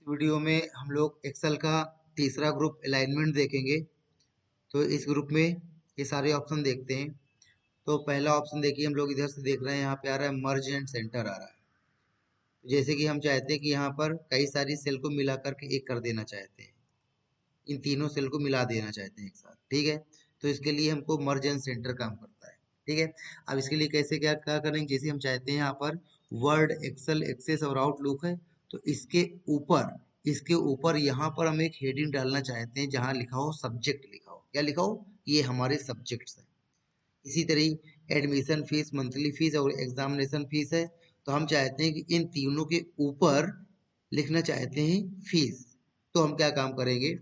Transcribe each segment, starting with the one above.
Video में हम लोग एक्सेल का तीसरा ग्रुप अलाइनमेंट देखेंगे। तो इस ग्रुप में ये सारे ऑप्शन देखते हैं। तो पहला ऑप्शन देखिए, हम लोग इधर से देख रहे हैं, यहाँ पे आ रहा है मर्ज एंड सेंटर आ रहा है। जैसे कि हम चाहते हैं कि यहाँ पर कई सारी सेल को मिला करके एक कर देना चाहते हैं, इन तीनों सेल को मिला देना चाहते हैं एक साथ, ठीक है। तो इसके लिए हमको मर्ज एंड सेंटर काम करता है, ठीक है। अब इसके लिए कैसे क्या क्या करेंगे, जैसे हम चाहते हैं यहाँ पर वर्ड, एक्सेल, एक्सेस और आउटलुक है, तो इसके ऊपर यहाँ पर हम एक हेडिंग डालना चाहते हैं जहाँ लिखा हो सब्जेक्ट, लिखा हो क्या, लिखा हो ये हमारे सब्जेक्ट्स हैं। इसी तरह एडमिशन फीस, मंथली फीस और एग्जामिनेशन फीस है, तो हम चाहते हैं कि इन तीनों के ऊपर लिखना चाहते हैं फीस। तो हम क्या काम करेंगे,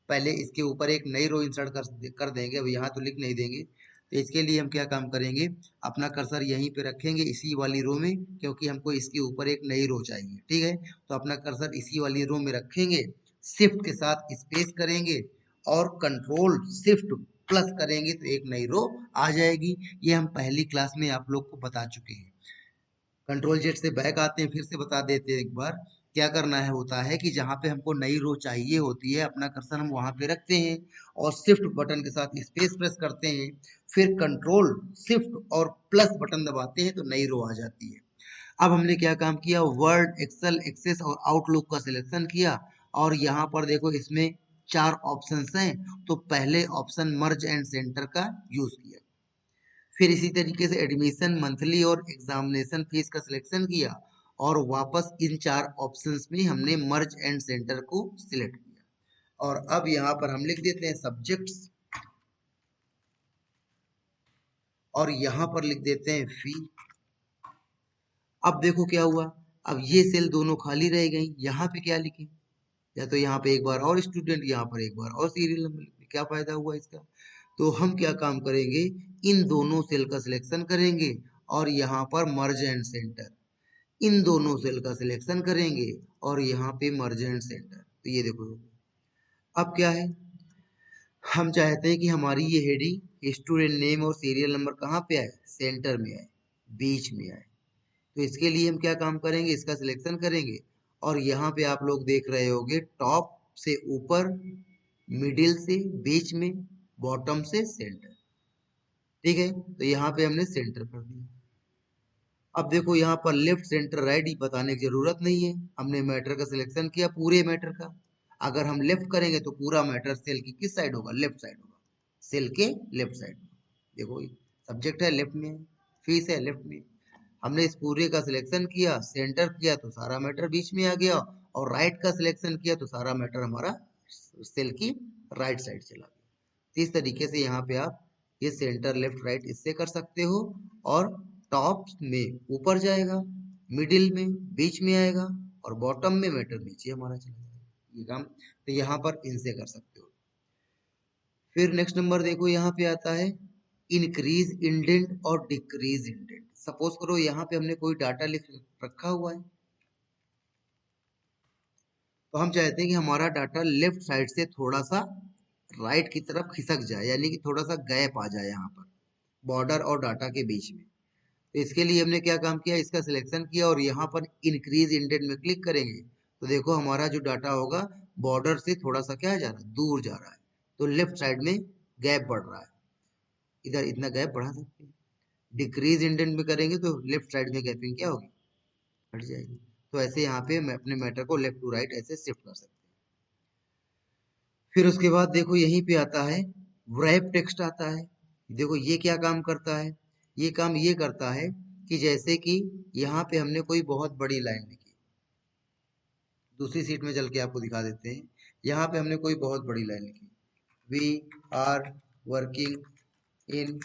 पहले इसके ऊपर एक नई रो इंसर्ट कर देंगे। अब यहाँ तो लिख नहीं देंगे, तो इसके लिए हम क्या काम करेंगे, अपना कर्सर यहीं पे रखेंगे इसी वाली रो में, क्योंकि हमको इसके ऊपर एक नई रो चाहिए, ठीक है। तो अपना कर्सर इसी वाली रो में रखेंगे, शिफ्ट के साथ स्पेस करेंगे और कंट्रोल शिफ्ट प्लस करेंगे तो एक नई रो आ जाएगी। ये हम पहली क्लास में आप लोग को बता चुके हैं। कंट्रोल जेड से बैक आते हैं, फिर से बता देते हैं एक बार। क्या करना है होता है कि जहाँ पे हमको नई रो चाहिए होती है, अपना कर्सर हम वहां पे रखते हैं और शिफ्ट बटन के साथ स्पेस प्रेस करते हैं, फिर कंट्रोल शिफ्ट और प्लस बटन दबाते हैं तो नई रो आ जाती है। अब हमने क्या काम किया, वर्ड, एक्सेल, एक्सेस और आउटलुक का सिलेक्शन किया और यहाँ पर देखो इसमें 4 ऑप्शंस हैं, तो पहले ऑप्शन मर्ज एंड सेंटर का यूज किया। फिर इसी तरीके से एडमिशन, मंथली और एग्जामिनेशन फीस का सिलेक्शन किया और वापस इन 4 ऑप्शंस में हमने मर्ज एंड सेंटर को सिलेक्ट किया। और अब यहाँ पर हम लिख देते हैं सब्जेक्ट्स और यहाँ पर लिख देते हैं फी। अब देखो क्या हुआ, अब ये सेल दोनों खाली रह गई, यहाँ पे क्या लिखें, या तो यहाँ पे एक बार और स्टूडेंट, यहाँ पर एक बार और सीरियल नंबर लिखें, क्या फायदा हुआ इसका। तो हम क्या काम करेंगे, इन दोनों सेल का सिलेक्शन करेंगे और यहाँ पर मर्ज एंड सेंटर, इन दोनों सेल का सिलेक्शन करेंगे और यहाँ पे मर्ज एंड सेंटर। तो ये देखो अब क्या है, हम चाहते हैं कि हमारी ये हेडिंग स्टूडेंट नेम और सीरियल नंबर कहाँ पे आए, सेंटर में आए, बीच में आए। तो इसके लिए हम क्या काम करेंगे, इसका सिलेक्शन करेंगे और यहाँ पे आप लोग देख रहे होंगे टॉप से ऊपर, मिडिल से बीच में, बॉटम से सेंटर, ठीक है। तो यहाँ पे हमने सेंटर कर दिया। अब देखो यहाँ पर लेफ्ट, सेंटर, राइट बताने की जरूरत नहीं है, हमने मैटर का सिलेक्शन किया, पूरे मैटर का। अगर हम लेफ्ट करेंगे तो पूरा मैटर सेल की किस साइड होगा, लेफ्ट साइड होगा, सेल के लेफ्ट साइड। देखो सब्जेक्ट है लेफ्ट में, फीस है लेफ्ट में, हमने इस पूरे का सिलेक्शन किया, सेंटर किया तो सारा मैटर बीच में आ गया, और राइट का सिलेक्शन किया तो सारा मैटर हमारा सेल की राइट साइड चला गया। इस तरीके से यहाँ पे आप ये सेंटर, लेफ्ट, राइट इससे कर सकते हो, और टॉप में ऊपर जाएगा, मिडिल में बीच में आएगा और बॉटम में मैटर नीचे हमारा चला जाएगा। ये काम तो यहाँ पर इनसे कर सकते हो। फिर नेक्स्ट नंबर देखो, यहाँ पे आता है इंक्रीज इंडेंट और डिक्रीज इंडेंट। सपोज करो यहाँ पे हमने कोई डाटा लिख रखा हुआ है, तो हम चाहते हैं कि हमारा डाटा लेफ्ट साइड से थोड़ा सा राइट की तरफ खिसक जाए, यानी कि थोड़ा सा गैप आ जाए यहाँ पर बॉर्डर और डाटा के बीच में। तो इसके लिए हमने क्या काम किया, इसका सिलेक्शन किया और यहाँ पर इंक्रीज इंडेंट में क्लिक करेंगे तो देखो हमारा जो डाटा होगा बॉर्डर से थोड़ा सा क्या जा रहा है, दूर जा रहा है, तो लेफ्ट साइड में गैप बढ़ रहा है, इधर इतना गैप बढ़ा सकते हैं। डिक्रीज इंडेंट में करेंगे तो लेफ्ट साइड में गैपिंग क्या होगी, हट जाएगी। तो ऐसे यहाँ पे मैं अपने मैटर को लेफ्ट टू राइट ऐसे शिफ्ट कर सकते हैं। फिर उसके बाद देखो यहीं पे आता है wrap टेक्स्ट आता है। देखो ये क्या काम करता है, ये काम ये करता है कि जैसे कि यहाँ पे हमने कोई बहुत बड़ी लाइन लिखी, दूसरी सीट में चल के आपको दिखा देते हैं। यहाँ पे हमने कोई बहुत बड़ी लाइन लिखी, we are working in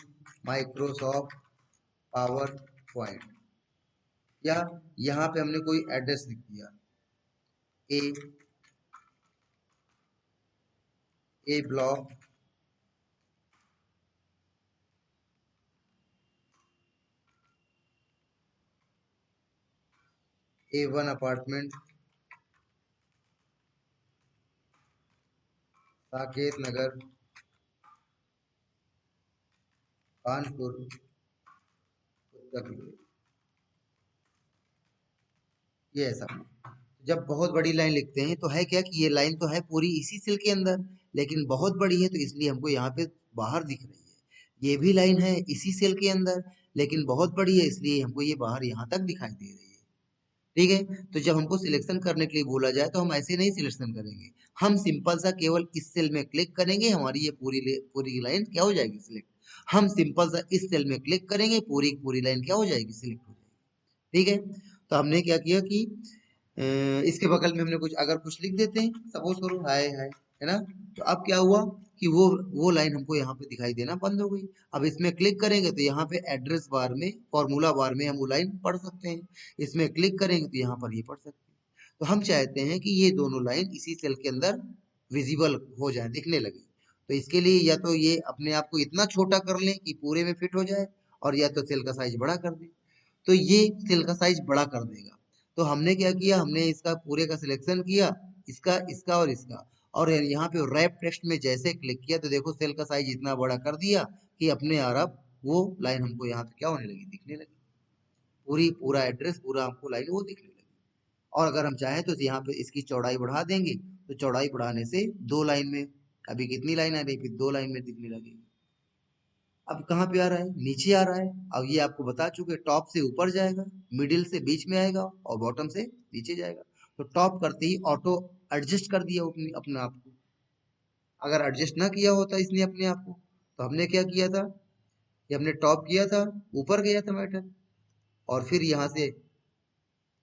Microsoft PowerPoint, या यहाँ पे हमने कोई एड्रेस लिख दिया, a block A1 apartment Saket Nagar Kanpur Uttar Pradesh, ये ऐसा। जब बहुत बड़ी लाइन लिखते हैं तो है क्या कि ये लाइन तो है पूरी इसी सेल के अंदर, लेकिन बहुत बड़ी है तो इसलिए हमको यहाँ पे बाहर दिख रही है। ये भी लाइन है इसी सेल के अंदर, लेकिन बहुत बड़ी है इसलिए हमको ये बाहर यहाँ तक दिखाई दे रही है। ठीक है, तो जब हमको सिलेक्शन करने के लिए बोला जाए तो हम ऐसे नहीं सिलेक्शन करेंगे, हम सिंपल सा केवल इस सेल में क्लिक करेंगे, हमारी ये पूरी लाइन क्या हो जाएगी सिलेक्ट। हम सिंपल सा इस सेल में क्लिक करेंगे, पूरी पूरी लाइन क्या हो जाएगी सिलेक्ट हो जाएगी। ठीक है, तो हमने क्या किया कि इसके बगल में हमने कुछ अगर कुछ लिख देते हैं, सपोज करो हाय हाय, है ना। तो अब क्या हुआ कि वो लाइन हमको यहाँ पे दिखाई देना बंद हो गई। अब इसमें क्लिक करेंगे तो यहाँ पे एड्रेस बार में, फॉर्मूला बार में हम वो लाइन पढ़ सकते हैं। इसमें क्लिक करेंगे तो यहाँ पर ये पढ़ सकते हैं। तो हम चाहते हैं कि ये दोनों लाइन इसी सेल के अंदर विजिबल हो जाए, दिखने लगे। तो इसके लिए या तो ये अपने आप को इतना छोटा कर लें कि पूरे में फिट हो जाए, और या तो सेल का साइज बड़ा कर दें। तो ये सेल का साइज बड़ा कर देगा। तो हमने क्या किया, हमने इसका पूरे का सिलेक्शन किया, इसका इसका और इसका, और यहाँ पे रैप टेक्स्ट में जैसे क्लिक किया तो देखो सेल का साइज इतना बड़ा कर दिया कि अपने आप अब वो लाइन हमको यहाँ पे क्या होने लगी, दिखने लगी। पूरा एड्रेस पूरा हमको लाइन वो दिखने लगी। और अगर हम चाहें तो यहाँ पे इसकी चौड़ाई बढ़ा देंगे, तो चौड़ाई बढ़ाने से दो लाइन में, अभी कितनी लाइन आ रही, फिर दो लाइन में दिखने लगेगी। अब कहाँ पे आ रहा है, नीचे आ रहा है। अब ये आपको बता चुके, टॉप से ऊपर जाएगा, मिडिल से बीच में आएगा, और बॉटम से नीचे जाएगा। तो टॉप करते ही ऑटो एडजस्ट कर दिया अपने आप को। अगर एडजस्ट ना किया होता इसने अपने आप को, तो हमने क्या किया था, ये हमने टॉप किया था, ऊपर गया था मैटर, और फिर यहाँ से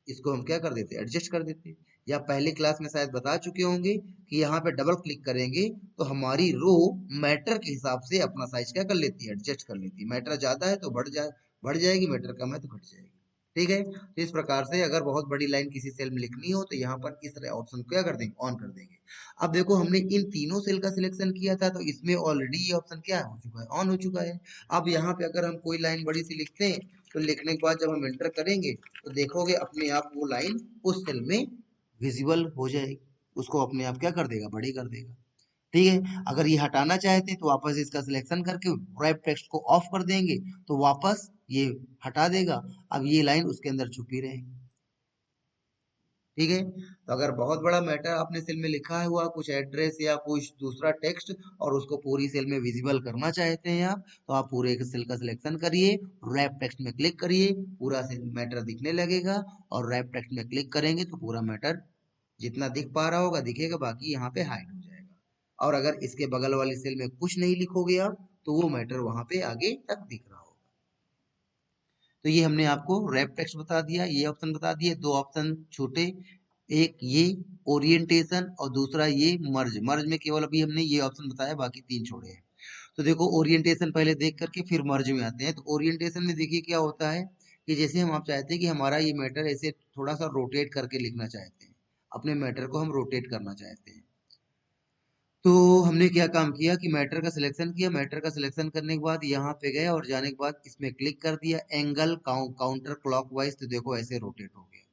इसको हम क्या कर देते, एडजस्ट कर देते। या पहली क्लास में शायद बता चुके होंगे कि यहाँ पे डबल क्लिक करेंगे तो हमारी रो मैटर के हिसाब से अपना साइज क्या कर लेती है, एडजस्ट कर लेती है। मैटर ज्यादा है तो बढ़ जाएगी, मैटर कम है तो घट जाएगी। ठीक है, तो इस प्रकार से अगर बहुत बड़ी लाइन किसी सेल में लिखनी हो तो यहाँ पर इस तरह ऑप्शन क्या कर देंगे, ऑन कर देंगे। अब देखो हमने इन तीनों सेल का सिलेक्शन किया था, तो इसमें ऑलरेडी ये ऑप्शन क्या हो चुका है, ऑन हो चुका है। अब यहाँ पे अगर हम कोई लाइन बड़ी सी लिखते हैं, तो लिखने के बाद जब हम एंटर करेंगे तो देखोगे अपने आप वो लाइन उस सेल में विजिबल हो जाएगी, उसको अपने आप क्या कर देगा, बड़ी कर देगा। ठीक है, अगर ये हटाना चाहते हैं तो वापस इसका सिलेक्शन करके रैप टेक्स्ट को ऑफ कर देंगे, तो वापस ये हटा देगा। अब ये लाइन उसके अंदर छुपी रहेगी। ठीक है, तो अगर बहुत बड़ा मैटर आपने सेल में लिखा हुआ कुछ एड्रेस या कुछ दूसरा टेक्स्ट, और उसको पूरी सेल में विजिबल करना चाहते हैं आप, तो आप पूरे सेल का सिलेक्शन करिए, रैप टेक्स्ट में क्लिक करिए, पूरा सेल मैटर दिखने लगेगा। और रैप टेक्स्ट में क्लिक करेंगे तो पूरा मैटर जितना दिख पा रहा होगा दिखेगा, बाकी यहाँ पे हाइड हो जाएगा। और अगर इसके बगल वाली सेल में कुछ नहीं लिखोगे आप, तो वो मैटर वहां पे आगे तक दिख रहा होगा। तो ये हमने आपको रैप टेक्स्ट बता दिया, ये ऑप्शन बता दिए, दो ऑप्शन छोटे, एक ये ओरिएंटेशन और दूसरा ये मर्ज। मर्ज में केवल अभी हमने ये ऑप्शन बताया, बाकी तीन छोड़े हैं। तो देखो ओरिएंटेशन पहले देख करके फिर मर्ज में आते हैं। तो ओरिएंटेशन में देखिए क्या होता है कि जैसे हम आप चाहते हैं कि हमारा ये मैटर ऐसे थोड़ा सा रोटेट करके लिखना चाहते हैं, अपने मैटर को हम रोटेट करना चाहते हैं। तो हमने क्या काम किया कि मैटर का सिलेक्शन किया, मैटर का सिलेक्शन करने के बाद यहाँ पे गए और जाने के बाद इसमें क्लिक कर दिया, एंगल काउंटर क्लॉकवाइज, तो देखो ऐसे रोटेट हो गया।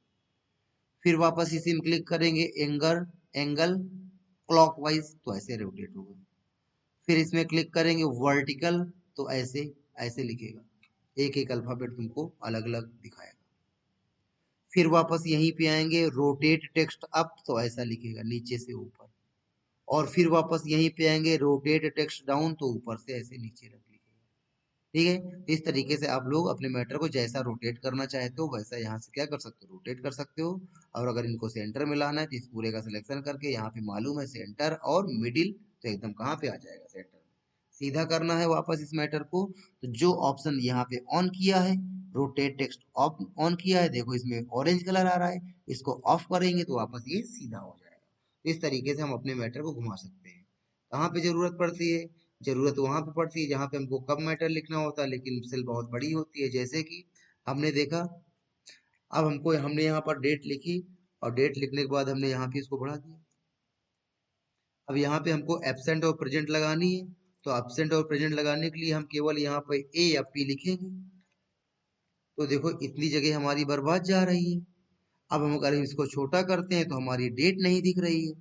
फिर वापस इसी में क्लिक करेंगे, एंगल एंगल क्लॉकवाइज, तो ऐसे रोटेट होगा। फिर इसमें क्लिक करेंगे वर्टिकल, तो ऐसे ऐसे लिखेगा, एक एक अल्फाबेट तुमको अलग अलग दिखाएगा। फिर वापस यहीं पे आएंगे, रोटेट टेक्स्ट अप, तो ऐसा लिखेगा नीचे से ऊपर। और फिर वापस यहीं पे आएंगे, रोटेट टेक्स्ट डाउन, तो ऊपर से ऐसे नीचे रख लिखेगा। ठीक है, इस तरीके से आप लोग अपने मैटर को जैसा रोटेट करना चाहते हो वैसा यहाँ से क्या कर सकते हो, रोटेट कर सकते हो। और अगर इनको सेंटर में लाना है तो इस पूरे का सिलेक्शन करके यहाँ पे मालूम है सेंटर और मिडिल, तो एकदम कहाँ पे आ जाएगा, सेंटर में। सीधा करना है वापस इस मैटर को, तो जो ऑप्शन यहाँ पे ऑन किया है, रोटेट टेक्स्ट ऑफ ऑन किया है, देखो इसमें ऑरेंज कलर आ रहा है, इसको ऑफ करेंगे तो वापस ये सीधा हो जाएगा। इस तरीके से हम अपने मैटर को घुमा सकते हैं। कहाँ पे जरूरत पड़ती है, जरूरत वहां पे पड़ती है जहां पे हमको कब मैटर लिखना होता है, लेकिन सेल बहुत बड़ी होती है। जैसे कि हमने देखा, अब हमने यहाँ पर डेट लिखी, और डेट लिखने के बाद हमने यहाँ पे इसको बढ़ा दिया। अब यहाँ पे हमको एब्सेंट और प्रेजेंट लगानी है, तो एब्सेंट और प्रेजेंट लगाने के लिए हम केवल यहाँ पे ए या पी लिखेंगे। तो देखो इतनी जगह हमारी बर्बाद जा रही है। अब हम अगर इसको छोटा करते हैं तो हमारी डेट नहीं दिख रही है।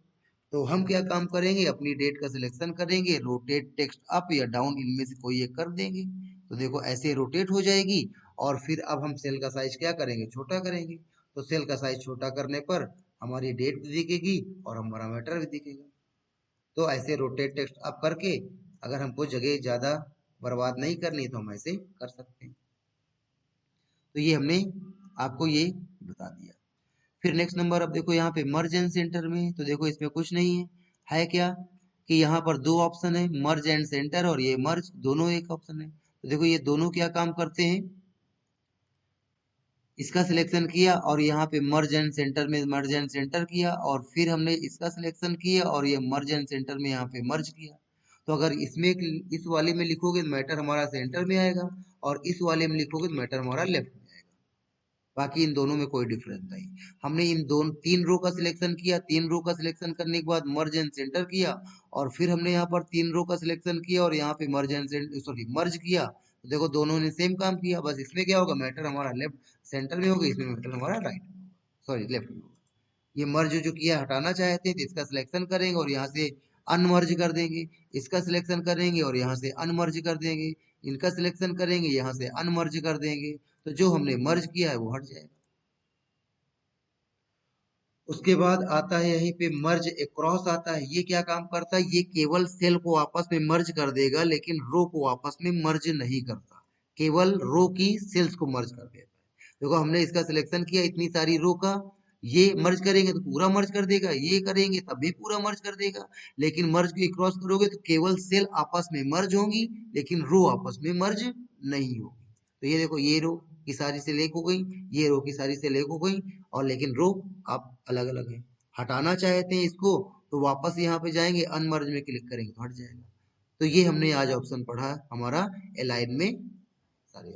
तो हम क्या काम करेंगे, अपनी डेट का सिलेक्शन करेंगे, रोटेट टेक्स्ट अप या डाउन, इनमें से कोई एक कर देंगे। तो देखो ऐसे रोटेट हो जाएगी। और फिर अब हम सेल का साइज क्या करेंगे, छोटा करेंगे। तो सेल का साइज छोटा करने पर हमारी डेट भी दिखेगी और हमारा मैटर भी दिखेगा। तो ऐसे रोटेट टेक्स्ट आप करके अगर हमको जगह ज़्यादा बर्बाद नहीं करनी तो हम ऐसे कर सकते हैं। तो ये हमने आपको ये बता दिया। फिर नेक्स्ट नंबर, अब देखो यहाँ पे मर्ज एंड सेंटर में, तो देखो इसमें कुछ नहीं है क्या कि यहाँ पर दो ऑप्शन है, मर्ज एंड सेंटर और ये मर्ज, दोनों एक ऑप्शन है। तो देखो ये दोनों क्या काम करते हैं, इसका सिलेक्शन किया और यहाँ पे मर्ज एंड सेंटर में मर्ज एंड सेंटर किया, और फिर हमने इसका सिलेक्शन किया और ये मर्ज एंड सेंटर में यहाँ पे मर्ज किया। तो अगर इसमें इस वाले में लिखोगे तो मैटर हमारा सेंटर में आएगा, और इस वाले में लिखोगे तो मैटर हमारा लेफ्ट में आएगा। बाकी इन दोनों में कोई डिफरेंस नहीं। हमने इन दोनों तीन रो का सिलेक्शन किया, तीन रो का सिलेक्शन करने के बाद मर्ज एंड सेंटर किया, और फिर हमने यहाँ पर तीन रो का सिलेक्शन किया और यहाँ पे मर्ज एंड मर्ज किया। तो देखो दोनों ने सेम काम किया, बस इसमें क्या होगा, मैटर हमारा लेफ्ट सेंटर में होगा, इसमें मैटर हमारा राइट में होगा, सॉरी लेफ्ट में होगा। ये मर्ज जो किया हटाना चाहते हैं तो इसका सिलेक्शन करेंगे और यहाँ से अनमर्ज कर देंगे, इसका सिलेक्शन करेंगे और यहाँ से अनमर्ज कर देंगे, इनका सिलेक्शन करेंगे, यहाँ से अनमर्ज कर देंगे, तो जो हमने मर्ज किया है वो हट जाएगा। उसके बाद आता है यहीं पे मर्ज एक्रॉस आता है। ये क्या काम करता है, ये केवल सेल को आपस में मर्ज कर देगा लेकिन रो को आपस में मर्ज नहीं करता, केवल रो की सेल्स को मर्ज कर देता है। देखो हमने इसका सिलेक्शन किया इतनी सारी रो का, ये मर्ज करेंगे तो पूरा मर्ज कर देगा, ये करेंगे तब भी पूरा मर्ज कर देगा, लेकिन मर्ज को क्रॉस करोगे तो केवल सेल आपस में मर्ज होंगी लेकिन रो आपस में मर्ज नहीं होगी। तो ये देखो ये रो की सारी सेल एक हो गई, ये रो की सारी सेल एक हो गई, और लेकिन रो आप अलग अलग है। हटाना चाहते हैं इसको तो वापस यहाँ पे जाएंगे, अनमर्ज में क्लिक करेंगे हट जाएगा। तो ये हमने आज ऑप्शन पढ़ा हमारा अलाइन में सारे